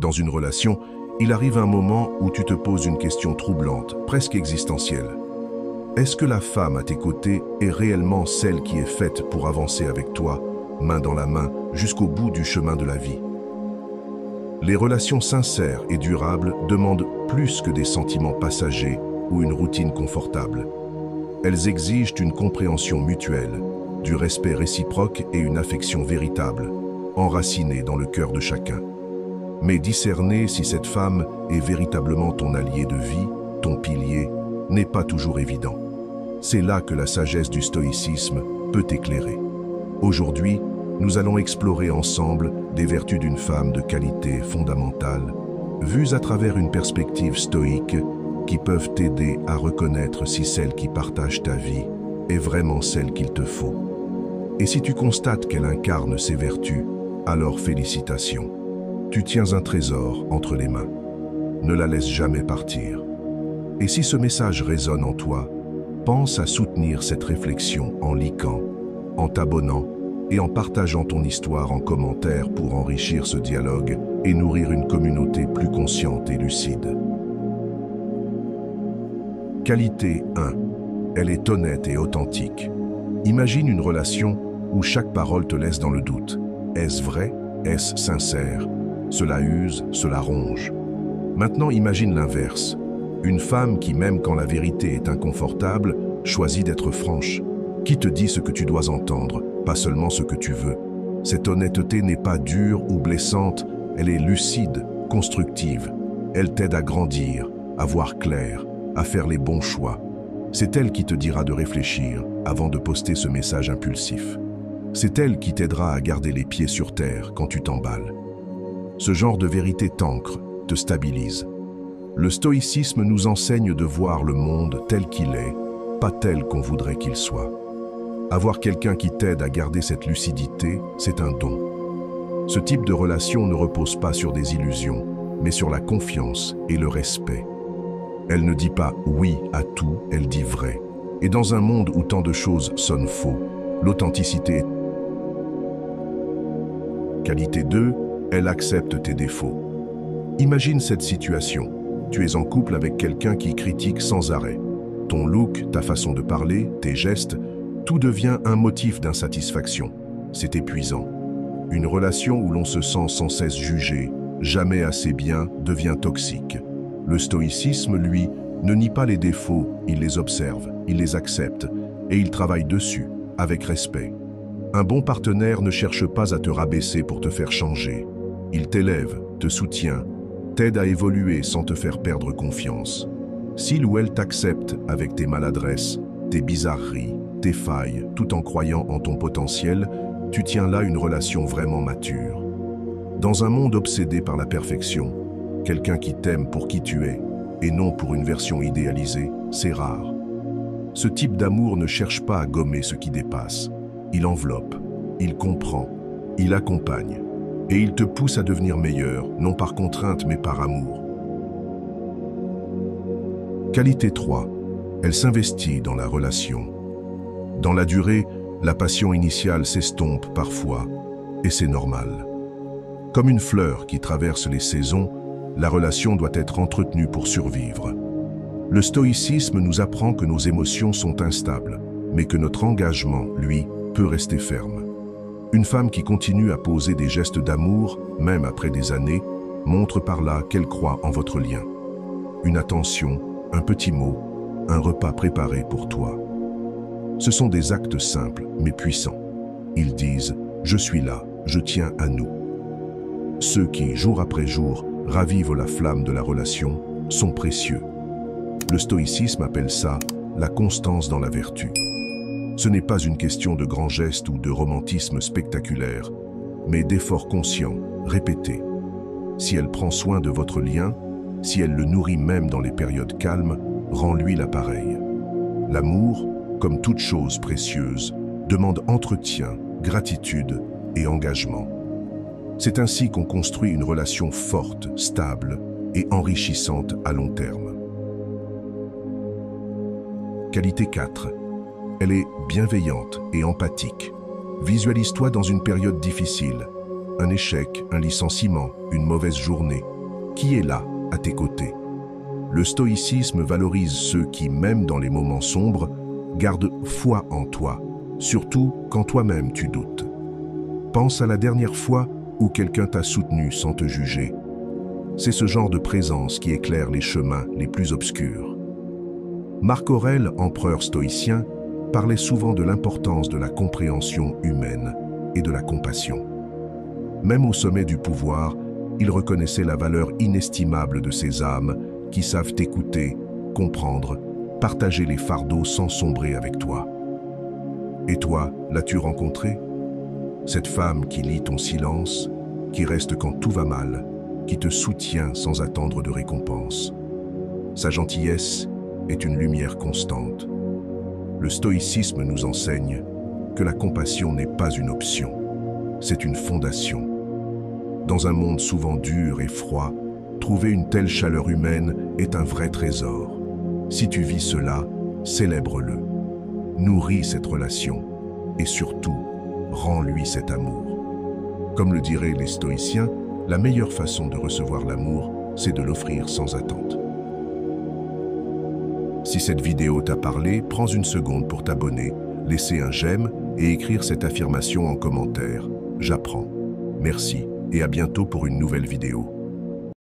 Dans une relation, il arrive un moment où tu te poses une question troublante, presque existentielle. Est-ce que la femme à tes côtés est réellement celle qui est faite pour avancer avec toi, main dans la main, jusqu'au bout du chemin de la vie? Les relations sincères et durables demandent plus que des sentiments passagers ou une routine confortable. Elles exigent une compréhension mutuelle, du respect réciproque et une affection véritable, enracinée dans le cœur de chacun. Mais discerner si cette femme est véritablement ton allié de vie, ton pilier, n'est pas toujours évident. C'est là que la sagesse du stoïcisme peut t'éclairer. Aujourd'hui, nous allons explorer ensemble des vertus d'une femme de qualité fondamentale, vues à travers une perspective stoïque qui peuvent t'aider à reconnaître si celle qui partage ta vie est vraiment celle qu'il te faut. Et si tu constates qu'elle incarne ces vertus, alors félicitations. Tu tiens un trésor entre les mains. Ne la laisse jamais partir. Et si ce message résonne en toi, pense à soutenir cette réflexion en likant, en t'abonnant et en partageant ton histoire en commentaire pour enrichir ce dialogue et nourrir une communauté plus consciente et lucide. Qualité 1. Elle est honnête et authentique. Imagine une relation où chaque parole te laisse dans le doute. Est-ce vrai? Est-ce sincère? Cela use, cela ronge. Maintenant, imagine l'inverse. Une femme qui, même quand la vérité est inconfortable, choisit d'être franche. Qui te dit ce que tu dois entendre, pas seulement ce que tu veux. Cette honnêteté n'est pas dure ou blessante, elle est lucide, constructive. Elle t'aide à grandir, à voir clair, à faire les bons choix. C'est elle qui te dira de réfléchir avant de poster ce message impulsif. C'est elle qui t'aidera à garder les pieds sur terre quand tu t'emballes. Ce genre de vérité t'ancre, te stabilise. Le stoïcisme nous enseigne de voir le monde tel qu'il est, pas tel qu'on voudrait qu'il soit. Avoir quelqu'un qui t'aide à garder cette lucidité, c'est un don. Ce type de relation ne repose pas sur des illusions, mais sur la confiance et le respect. Elle ne dit pas oui à tout, elle dit vrai. Et dans un monde où tant de choses sonnent faux, l'authenticité est... Qualité 2, elle accepte tes défauts. Imagine cette situation. Tu es en couple avec quelqu'un qui critique sans arrêt. Ton look, ta façon de parler, tes gestes, tout devient un motif d'insatisfaction. C'est épuisant. Une relation où l'on se sent sans cesse jugé, jamais assez bien, devient toxique. Le stoïcisme, lui, ne nie pas les défauts, il les observe, il les accepte et il travaille dessus, avec respect. Un bon partenaire ne cherche pas à te rabaisser pour te faire changer. Il t'élève, te soutient, t'aide à évoluer sans te faire perdre confiance. S'il ou elle t'accepte avec tes maladresses, tes bizarreries, tes failles, tout en croyant en ton potentiel, tu tiens là une relation vraiment mature. Dans un monde obsédé par la perfection, quelqu'un qui t'aime pour qui tu es, et non pour une version idéalisée, c'est rare. Ce type d'amour ne cherche pas à gommer ce qui dépasse. Il enveloppe, il comprend, il accompagne, et il te pousse à devenir meilleur, non par contrainte mais par amour. Qualité 3. Elle s'investit dans la relation. Dans la durée, la passion initiale s'estompe parfois, et c'est normal. Comme une fleur qui traverse les saisons, la relation doit être entretenue pour survivre. Le stoïcisme nous apprend que nos émotions sont instables, mais que notre engagement, lui, peut rester ferme. Une femme qui continue à poser des gestes d'amour, même après des années, montre par là qu'elle croit en votre lien. Une attention, un petit mot, un repas préparé pour toi. Ce sont des actes simples, mais puissants. Ils disent « Je suis là, je tiens à nous ». Ceux qui, jour après jour, ravivent la flamme de la relation sont précieux. Le stoïcisme appelle ça la constance dans la vertu. Ce n'est pas une question de grands gestes ou de romantisme spectaculaire, mais d'efforts conscients, répétés. Si elle prend soin de votre lien, si elle le nourrit même dans les périodes calmes, rends-lui l'appareil. L'amour, comme toute chose précieuse, demande entretien, gratitude et engagement. C'est ainsi qu'on construit une relation forte, stable et enrichissante à long terme. Qualité 4. Elle est bienveillante et empathique. Visualise-toi dans une période difficile. un échec, un licenciement, une mauvaise journée, qui est là, à tes côtés? Le stoïcisme valorise ceux qui, même dans les moments sombres, gardent foi en toi, surtout quand toi-même tu doutes. Pense à la dernière fois où quelqu'un t'a soutenu sans te juger. C'est ce genre de présence qui éclaire les chemins les plus obscurs. Marc Aurèle, empereur stoïcien, parlait souvent de l'importance de la compréhension humaine et de la compassion. Même au sommet du pouvoir, il reconnaissait la valeur inestimable de ces âmes qui savent écouter, comprendre, partager les fardeaux sans sombrer avec toi. Et toi, l'as-tu rencontrée? Cette femme qui lit ton silence, qui reste quand tout va mal, qui te soutient sans attendre de récompense. Sa gentillesse est une lumière constante. Le stoïcisme nous enseigne que la compassion n'est pas une option, c'est une fondation. Dans un monde souvent dur et froid, trouver une telle chaleur humaine est un vrai trésor. Si tu vis cela, célèbre-le. Nourris cette relation et surtout, rends-lui cet amour. Comme le diraient les stoïciens, la meilleure façon de recevoir l'amour, c'est de l'offrir sans attente. Si cette vidéo t'a parlé, prends une seconde pour t'abonner, laisser un j'aime et écrire cette affirmation en commentaire. J'apprends. Merci et à bientôt pour une nouvelle vidéo.